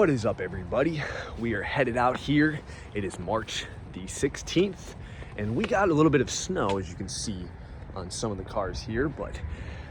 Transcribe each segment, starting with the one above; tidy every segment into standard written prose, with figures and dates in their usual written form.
What is up, everybody? We are headed out here. It is March the 16th, and we got a little bit of snow, as you can see on some of the cars here, but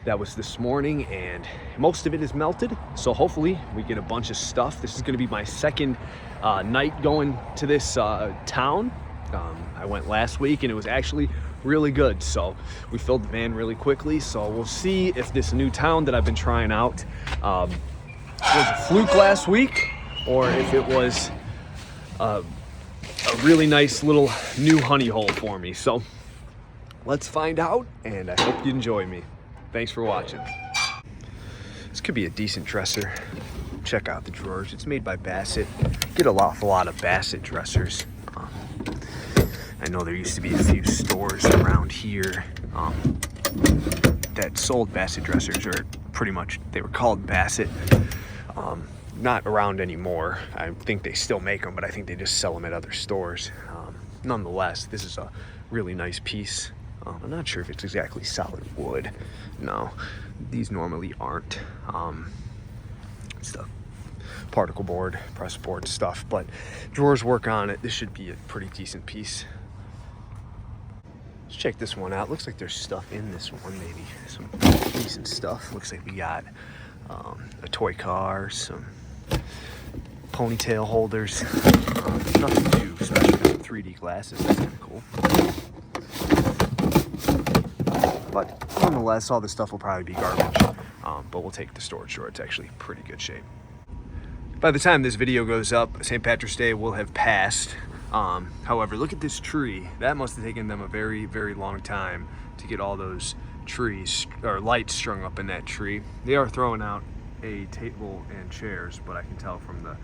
that was this morning, and most of it is melted, so hopefully we get a bunch of stuff. This is going to be my second night going to this town. I went last week, and it was actually really good, so we filled the van really quickly, so we'll see if this new town that I've been trying out was a fluke last week, or if it was a really nice little new honey hole for me. So let's find out, and I hope you enjoy me. Thanks for watching. This could be a decent dresser. Check out the drawers. It's made by Bassett. Get a lot of Bassett dressers. I know there used to be a few stores around here that sold Bassett dressers, or pretty much they were called Bassett. Not around anymore. I think they still make them, but I think they just sell them at other stores. Nonetheless, this is a really nice piece. I'm not sure if it's exactly solid wood. No, these normally aren't. It's the particle board, press board stuff, but drawers work on it. This should be a pretty decent piece. Let's check this one out. Looks like there's stuff in this one, maybe some decent stuff. Looks like we got a toy car, some ponytail holders, nothing too special. 3D glasses, that's kind of cool. But nonetheless, all this stuff will probably be garbage, but we'll take the storage drawer. It's actually pretty good shape. By the time this video goes up, St. Patrick's Day will have passed. However, look at this tree. That must have taken them a very, very long time to get all those trees or lights strung up in that tree. They are throwing out a table and chairs, but I can tell from the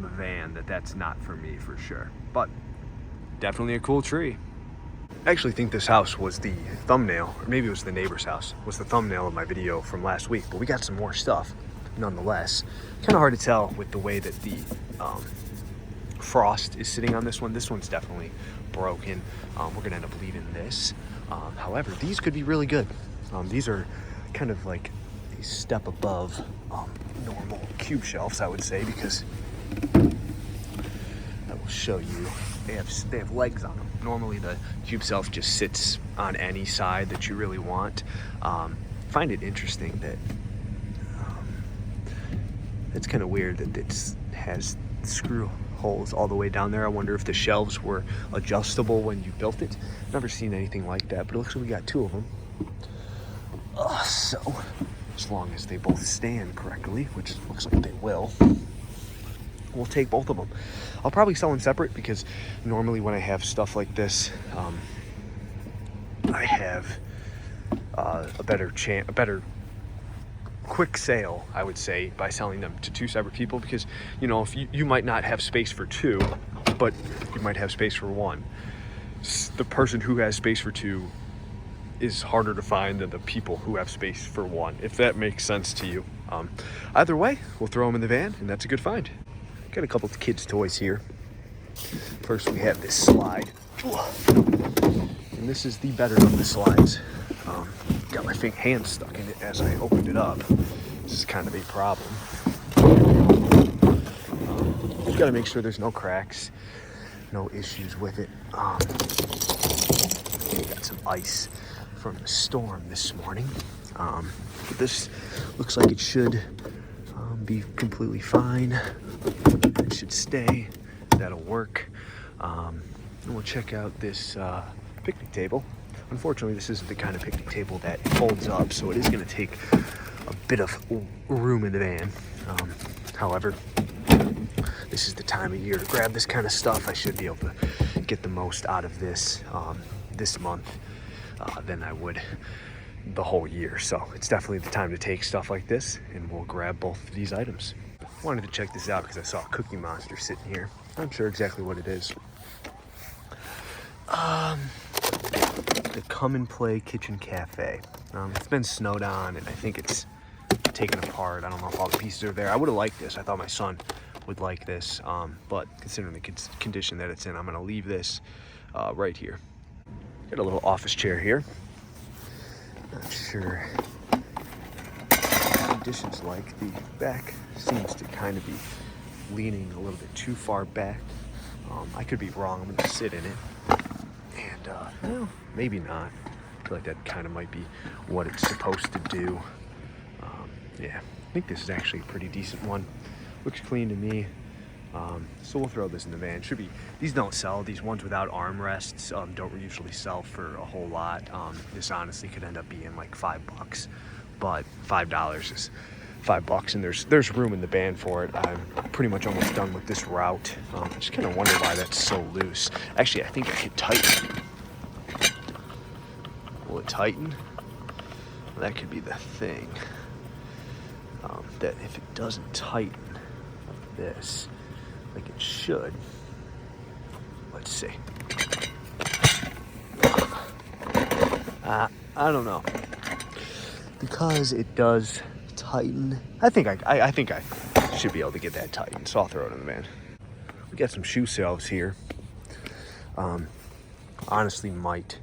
van that that's not for me for sure. But definitely a cool tree. I actually think this house was the thumbnail, or maybe it was the neighbor's house, was the thumbnail of my video from last week, but we got some more stuff nonetheless. Kind of hard to tell with the way that the frost is sitting on this one. This one's definitely broken. We're gonna end up leaving this. However, these could be really good. These are kind of like a step above normal cube shelves, I would say, because I will show you. They have legs on them. Normally the cube shelf just sits on any side that you really want. Find it interesting that it's kind of weird that it has screw holes all the way down there. I wonder if the shelves were adjustable when you built it. Never seen anything like that, but it looks like we got two of them. So as long as they both stand correctly, which looks like they will, we'll take both of them. I'll probably sell them separate because normally when I have stuff like this, I have a better quick sale, I would say, by selling them to two separate people, because you know, if you might not have space for two, but you might have space for one. The person who has space for two is harder to find than the people who have space for one, if that makes sense to you. Either way, we'll throw them in the van, and that's a good find. Got a couple of kids' toys here. First, we have this slide, and this is the better of the slides. Got my hand stuck in it as I opened it up. This is kind of a problem. Just got to make sure there's no cracks, no issues with it. We got some ice from the storm this morning. But this looks like it should be completely fine. It should stay. That'll work. And we'll check out this picnic table. Unfortunately, this isn't the kind of picnic table that folds up, so it is going to take a bit of room in the van. However, this is the time of year to grab this kind of stuff. I should be able to get the most out of this this month than I would the whole year. So it's definitely the time to take stuff like this, and we'll grab both of these items. Wanted to check this out because I saw a Cookie Monster sitting here. I'm not sure exactly what it is. The Come and Play Kitchen Cafe. It's been snowed on, and I think it's taken apart. I don't know if all the pieces are there. I would have liked this. I thought my son would like this, but considering the condition that it's in, I'm going to leave this right here. Got a little office chair here. Not sure conditions like. The back seems to kind of be leaning a little bit too far back. I could be wrong. I'm gonna sit in it, and well, maybe not. I feel like that kind of might be what it's supposed to do. Yeah, I think this is actually a pretty decent one. Looks clean to me. So we'll throw this in the van. Should be, these don't sell. These ones without armrests don't usually sell for a whole lot. This honestly could end up being like $5, but $5 is $5, and there's room in the van for it. I'm pretty much almost done with this route. I just kind of wonder why that's so loose. Actually, I think I could tighten. Will it tighten? Well, that could be the thing. That if it doesn't tighten this like it should, let's see. I don't know, because it does tighten. I think I should be able to get that tightened, so I'll throw it in the van. We got some shoe shelves here. Honestly, might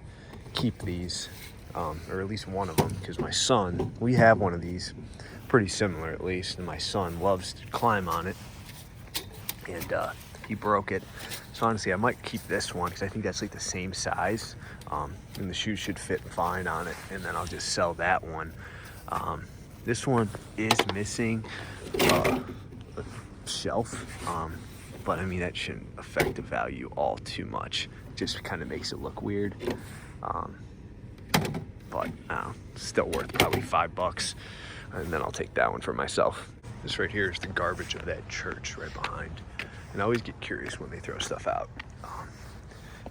keep these, or at least one of them, because my son, we have one of these, pretty similar at least, and my son loves to climb on it, and he broke it. So honestly, I might keep this one because I think that's like the same size, and the shoes should fit fine on it, and then I'll just sell that one. This one is missing a shelf, but I mean, that shouldn't affect the value all too much. It just kind of makes it look weird, but still worth probably $5, and then I'll take that one for myself. This right here is the garbage of that church right behind, and I always get curious when they throw stuff out.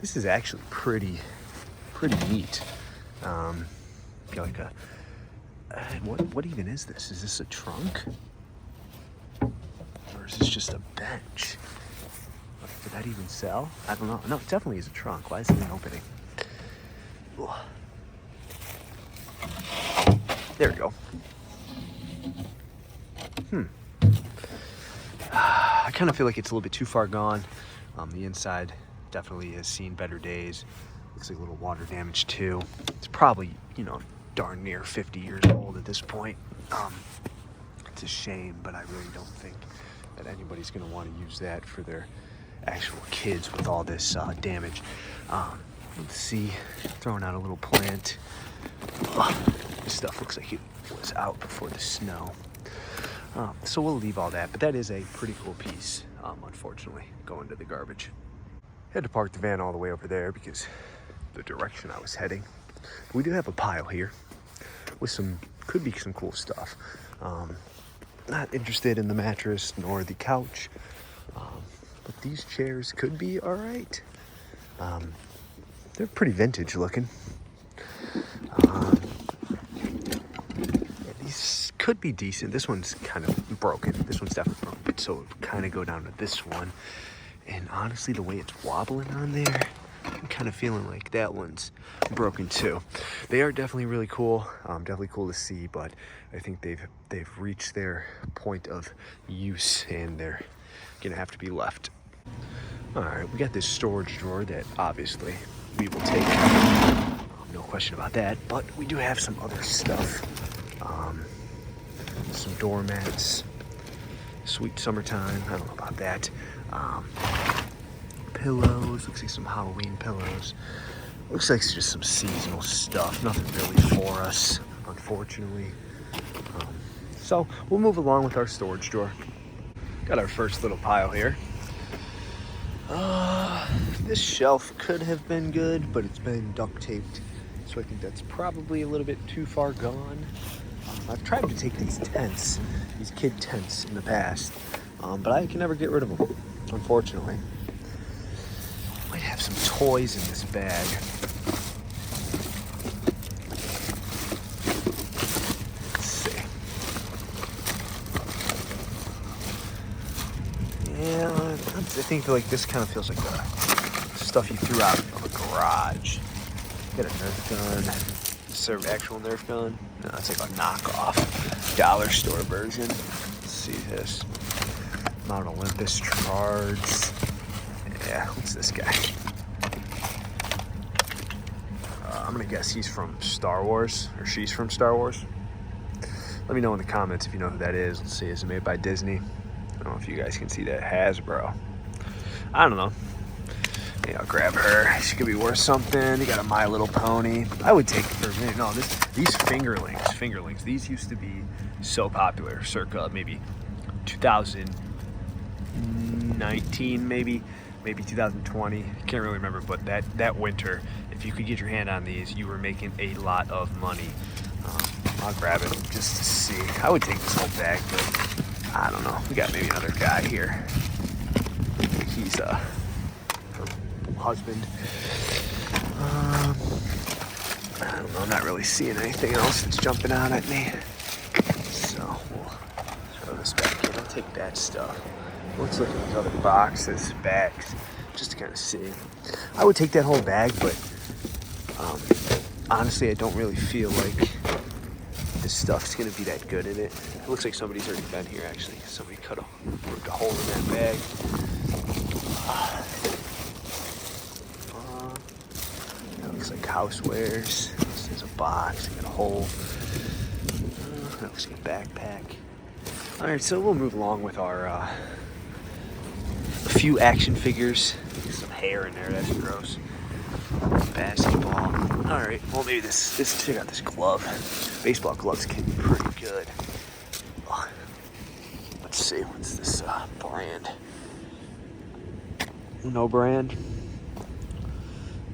This is actually pretty neat. Got like a what even is this? Is this a trunk, or is this just a bench? Did that even sell? I don't know. No, it definitely is a trunk. Why is it an opening? Ooh. There we go. I kind of feel like it's a little bit too far gone. The inside definitely has seen better days. Looks like a little water damage too. It's probably, darn near 50 years old at this point. It's a shame, but I really don't think that anybody's going to want to use that for their actual kids with all this damage. Let's see, throwing out a little plant. This stuff looks like it was out before the snow. So we'll leave all that, but that is a pretty cool piece, unfortunately, going to the garbage. Had to park the van all the way over there because the direction I was heading. We do have a pile here with could be some cool stuff. Not interested in the mattress nor the couch, but these chairs could be all right. They're pretty vintage looking. These could be decent. This one's kind of broken. This one's definitely broken, so it would kind of go down to this one. And honestly, the way it's wobbling on there, I'm kind of feeling like that one's broken too. They are definitely really cool. Definitely cool to see, but I think they've reached their point of use, and they're gonna have to be left. All right, we got this storage drawer that obviously we will take. No question about that. But we do have some other stuff. Some doormats. Sweet summertime. I don't know about that. Pillows. Looks like some Halloween pillows. Looks like it's just some seasonal stuff. Nothing really for us, unfortunately. So we'll move along with our storage drawer. Got our first little pile here. This shelf could have been good, but it's been duct taped, so I think that's probably a little bit too far gone. I've tried to take these tents, these kid tents in the past, but I can never get rid of them, unfortunately. Might have some toys in this bag. Let's see. Yeah, I think like this kind of feels like the stuff you threw out of a garage. Got a Nerf gun. Actual Nerf gun? No, it's like a knockoff dollar store version. Let's see this. Mount Olympus Charge. Yeah, what's this guy? I'm gonna guess he's from Star Wars, or she's from Star Wars. Let me know in the comments if you know who that is. Let's see, is it made by Disney? I don't know if you you guys can see that Hasbro. I don't know. Maybe I'll grab her. She could be worth something. You got a My Little Pony. I would take, or maybe, no, these fingerlings. These used to be so popular, circa maybe 2019, maybe 2020. Can't really remember, but that winter, if you could get your hand on these, you were making a lot of money. I'll grab it just to see. I would take this whole bag, but I don't know. We got maybe another guy here. He's her husband. I don't know. I'm not really seeing anything else that's jumping out at me. So we'll throw this back in. I'll take that stuff. Let's look at these other boxes, bags, just to kind of see. I would take that whole bag, but honestly, I don't really feel like this stuff's gonna be that good in it. It looks like somebody's already been here, actually. Somebody ripped a hole in that bag. That looks like housewares. This is a box, got a hole. That looks like a backpack. All right, so we'll move along with our a few action figures. Some hair in there, that's gross. Basketball. All right, well maybe this check out this glove. Baseball gloves can be pretty good. Oh, let's see, what's this brand? No brand.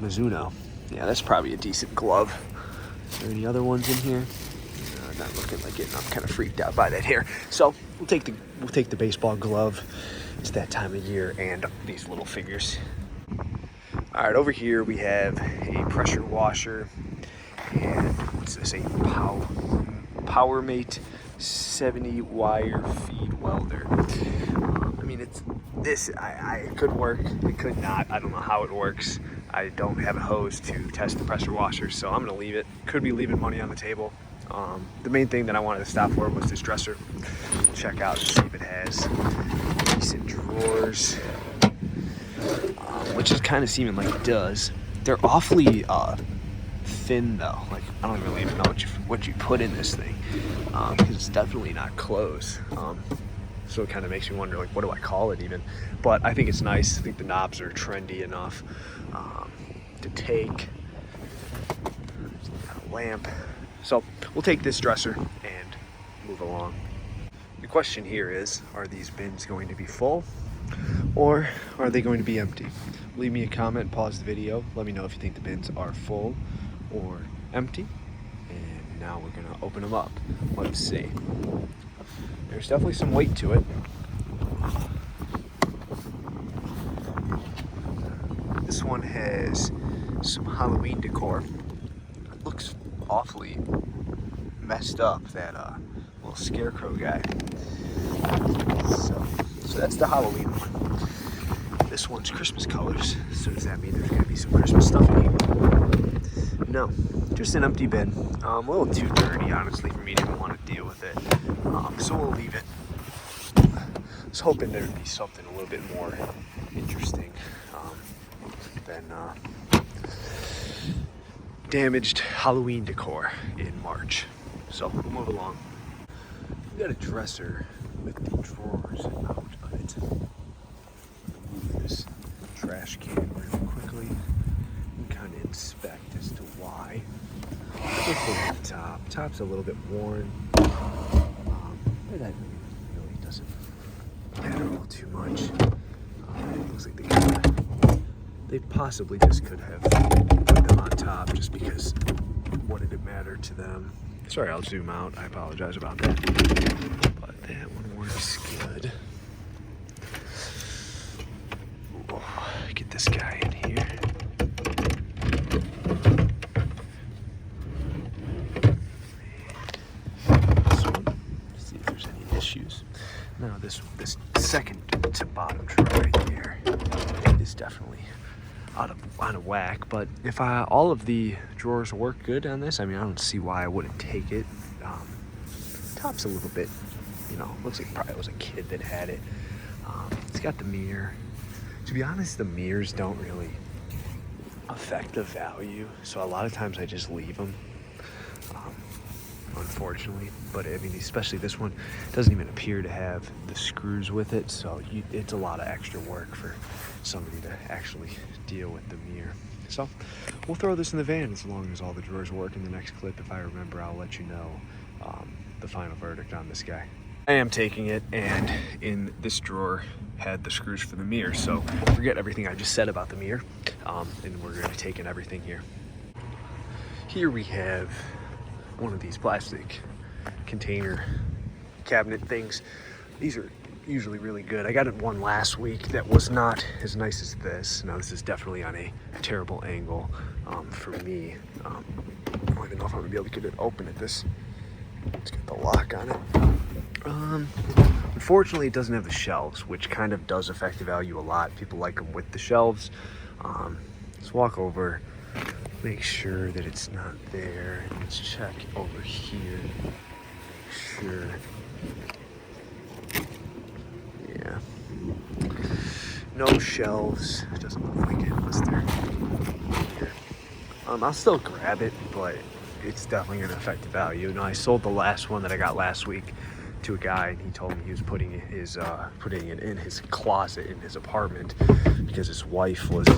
Mizuno. Yeah, that's probably a decent glove. Are there any other ones in here? Not looking like it. I'm kind of freaked out by that hair. So we'll take the baseball glove. It's that time of year, and these little figures. All right, over here we have a pressure washer, and what's this? A PowerMate 70 wire feed welder. I mean, it's this. It could work. It could not. I don't know how it works. I don't have a hose to test the pressure washer, so I'm gonna leave it. Could be leaving money on the table. The main thing that I wanted to stop for was this dresser. Check out and see if it has decent drawers, which is kind of seeming like it does. They're awfully thin though. Like, I don't really even know what you put in this thing, because it's definitely not closed. So it kind of makes me wonder, like, what do I call it even? But I think it's nice. I think the knobs are trendy enough to take. Got a lamp. So we'll take this dresser and move along. The question here is, are these bins going to be full or are they going to be empty? Leave me a comment, pause the video, let me know if you think the bins are full or empty. And now we're gonna open them up. Let's see. There's definitely some weight to it. This one has some Halloween decor. It looks awfully messed up, that little scarecrow guy. So that's the Halloween one. This one's Christmas colors. So does that mean there's gonna be some Christmas stuff in here? No, just an empty bin. A little too dirty, honestly, for me to even want to deal with it. So we'll leave it. I was hoping there'd be something a little bit more interesting than damaged Halloween decor in March. So we'll move along. We got a dresser with the drawers out of it. Move this trash can really quickly and kind of inspect as to why. Just the top. Top's a little bit worn. But that really doesn't matter all too much. It looks like they possibly just could have put them on top just because what did it matter to them? Sorry, I'll zoom out. I apologize about that. But that one works good. Ooh, get this guy in here. This one. See if there's any issues. Now this second to bottom drawer right there is definitely out of whack, but if all of the drawers work good on this, I mean, I don't see why I wouldn't take it. Top's a little bit, looks like probably it was a kid that had it. It's got the mirror. To be honest, the mirrors don't really affect the value, so a lot of times I just leave them. unfortunately. But I mean, especially this one doesn't even appear to have the screws with it, so it's a lot of extra work for somebody to actually deal with the mirror. So we'll throw this in the van as long as all the drawers work. In the next clip, if I remember, I'll let you know the final verdict on this guy. I am taking it, and in this drawer had the screws for the mirror, so forget everything I just said about the mirror, and we're going to be taking everything here. Here we have one of these plastic container cabinet things. These are usually really good. I got one last week that was not as nice as this. Now this is definitely on a terrible angle for me. I don't even know if I'm gonna be able to get it open at this. Let's get the lock on it. Unfortunately, it doesn't have the shelves, which kind of does affect the value a lot. People like them with the shelves. Let's walk over, make sure that it's not there. Let's check over here, make sure. Yeah. No shelves. It doesn't look like it unless they're here. I'll still grab it, but it's definitely going to affect the value. Now, I sold the last one that I got last week to a guy, and he told me he was putting it in his closet in his apartment because his wife was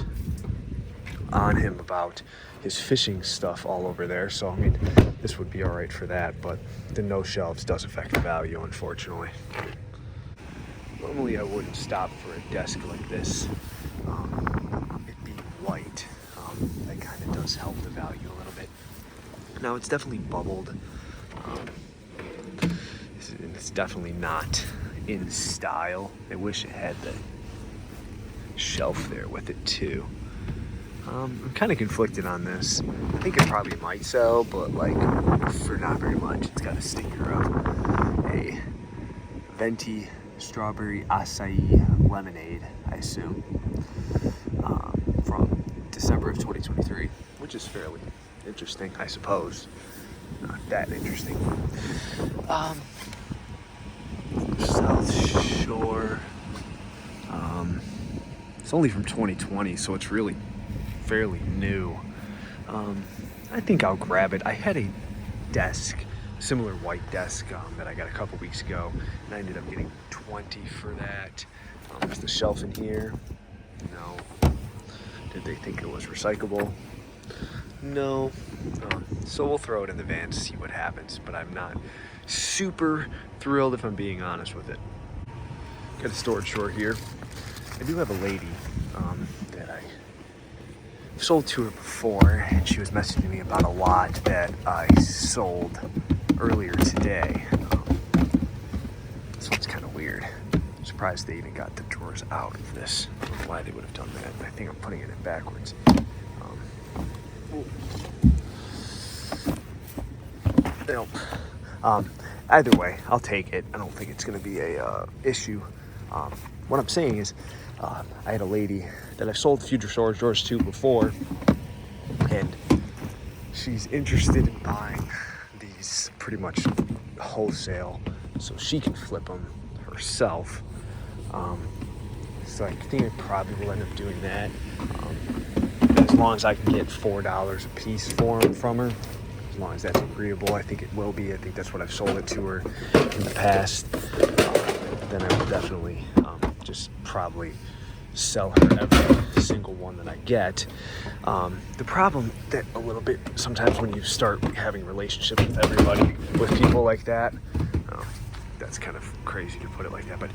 on him about his fishing stuff all over there. So I mean, this would be all right for that, but the no shelves does affect the value, unfortunately. Normally I wouldn't stop for a desk like this. It being white, that kind of does help the value a little bit. Now it's definitely bubbled. It's definitely not in style. I wish it had the shelf there with it too. I'm kind of conflicted on this. I think it probably might sell, but like for not very much. It's got a sticker of a venti strawberry acai lemonade, I assume, from December of 2023, which is fairly interesting, I suppose. Not that interesting. South Shore. It's only from 2020, so it's really fairly new. I think I'll grab it. I had a desk, similar white desk that I got a couple weeks ago, and I ended up getting 20 for that. There's the shelf in here. No. Did they think it was recyclable? No. So we'll throw it in the van to see what happens, but I'm not super thrilled if I'm being honest with it. Got a storage drawer here. I do have a lady that I sold to her before, and she was messaging me about a lot that I sold earlier today. This one's kind of weird. I'm surprised they even got the drawers out of this. I don't know why they would have done that. I think I'm putting it in backwards. Nope. Either way, I'll take it. I don't think it's going to be a issue. What I'm saying is, I had a lady that I've sold future storage drawers to before, and she's interested in buying these pretty much wholesale so she can flip them herself. So I think I probably will end up doing that. As long as I can get $4 a piece for them from her, as long as that's agreeable, I think it will be. I think that's what I've sold it to her in the past. Then I will definitely just probably sell her every single one that I get. The problem that a little bit sometimes when you start having relationships with everybody, with people like that, that's kind of crazy to put it like that, but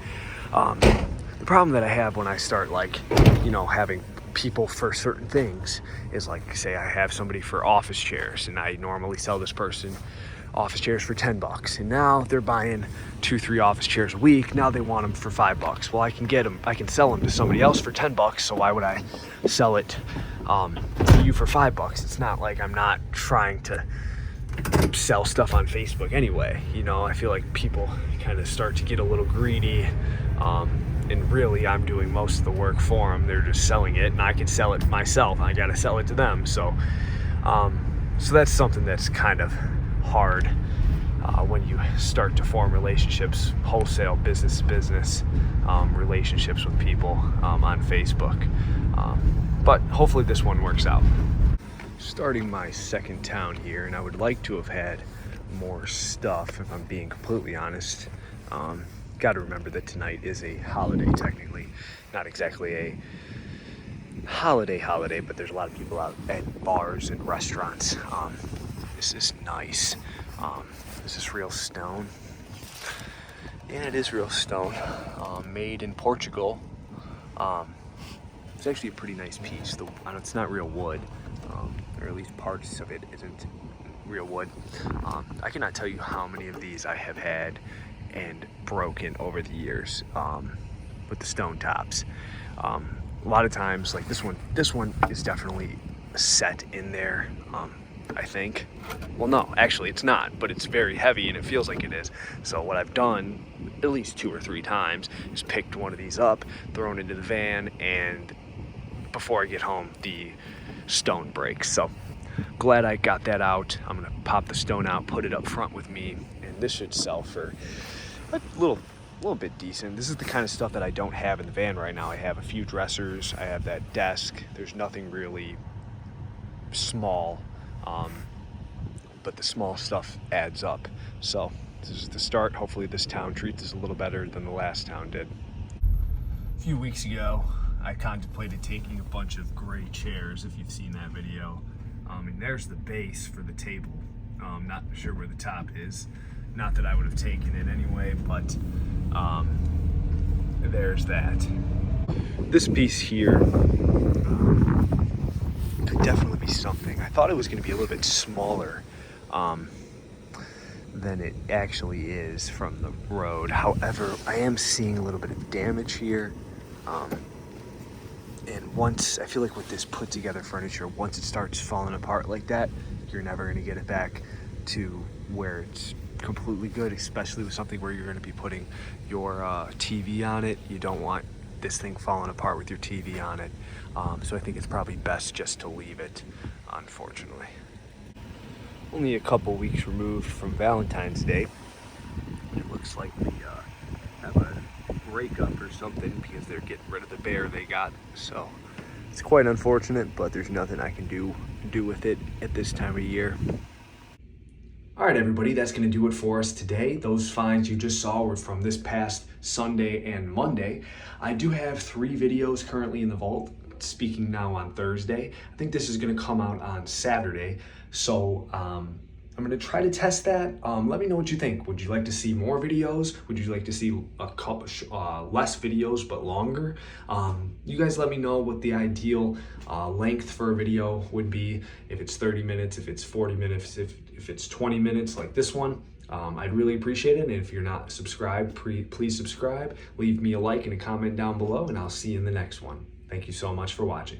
the problem that I have when I start having people for certain things is like, say I have somebody for office chairs, and I normally sell this person office chairs for $10, and now they're buying 2-3 office chairs a week. Now they want them for $5. Well, I can sell them to somebody else for $10, so why would I sell it to you for $5? It's not like I'm not trying to sell stuff on Facebook anyway. I feel like people kind of start to get a little greedy, and really I'm doing most of the work for them. They're just selling it, and I can sell it myself. I gotta sell it to them. So that's something that's kind of hard when you start to form relationships, wholesale business relationships with people on Facebook. But hopefully this one works out. Starting my second town here, and I would like to have had more stuff, if I'm being completely honest. Got to remember that tonight is a holiday, technically. Not exactly a holiday, but there's a lot of people out at bars and restaurants. This is nice. Is this real stone? Yeah, it is real stone. Made in Portugal. It's actually a pretty nice piece. It's not real wood, or at least parts of it isn't real wood. I cannot tell you how many of these I have had and broken over the years with the stone tops. A lot of times, like this one is definitely set in there, I think. Well, no, actually it's not, but it's very heavy and it feels like it is. So what I've done at least 2 or 3 times is picked one of these up, thrown into the van, and before I get home, the stone breaks. So glad I got that out. I'm gonna pop the stone out, put it up front with me, and this should sell for a little bit decent. This is the kind of stuff that I don't have in the van right now. I have a few dressers, I have that desk. There's nothing really small, but the small stuff adds up. So this is the start. Hopefully this town treats us a little better than the last town did. A few weeks ago, I contemplated taking a bunch of gray chairs, if you've seen that video. And there's the base for the table. Not sure where the top is. Not that I would have taken it anyway, but there's that. This piece here could definitely be something. I thought it was going to be a little bit smaller than it actually is from the road. However, I am seeing a little bit of damage here. And once, I feel like with this put together furniture, once it starts falling apart like that, you're never going to get it back to where it's completely good, especially with something where you're going to be putting your TV on it. You don't want this thing falling apart with your TV on it. So I think it's probably best just to leave it, unfortunately. Only a couple weeks removed from Valentine's Day. It looks like we have a breakup or something because they're getting rid of the bear they got. So it's quite unfortunate, but there's nothing I can do with it at this time of year. All right, everybody, that's going to do it for us today. Those finds you just saw were from this past Sunday and Monday. I do have 3 videos currently in the vault, speaking now on Thursday. I think this is going to come out on Saturday. So I'm going to try to test that. Let me know what you think. Would you like to see more videos? Would you like to see a couple less videos but longer? You guys let me know what the ideal length for a video would be. If it's 30 minutes, if it's 40 minutes, if it's 20 minutes like this one. I'd really appreciate it. And if you're not subscribed, please subscribe. Leave me a like and a comment down below, and I'll see you in the next one. Thank you so much for watching.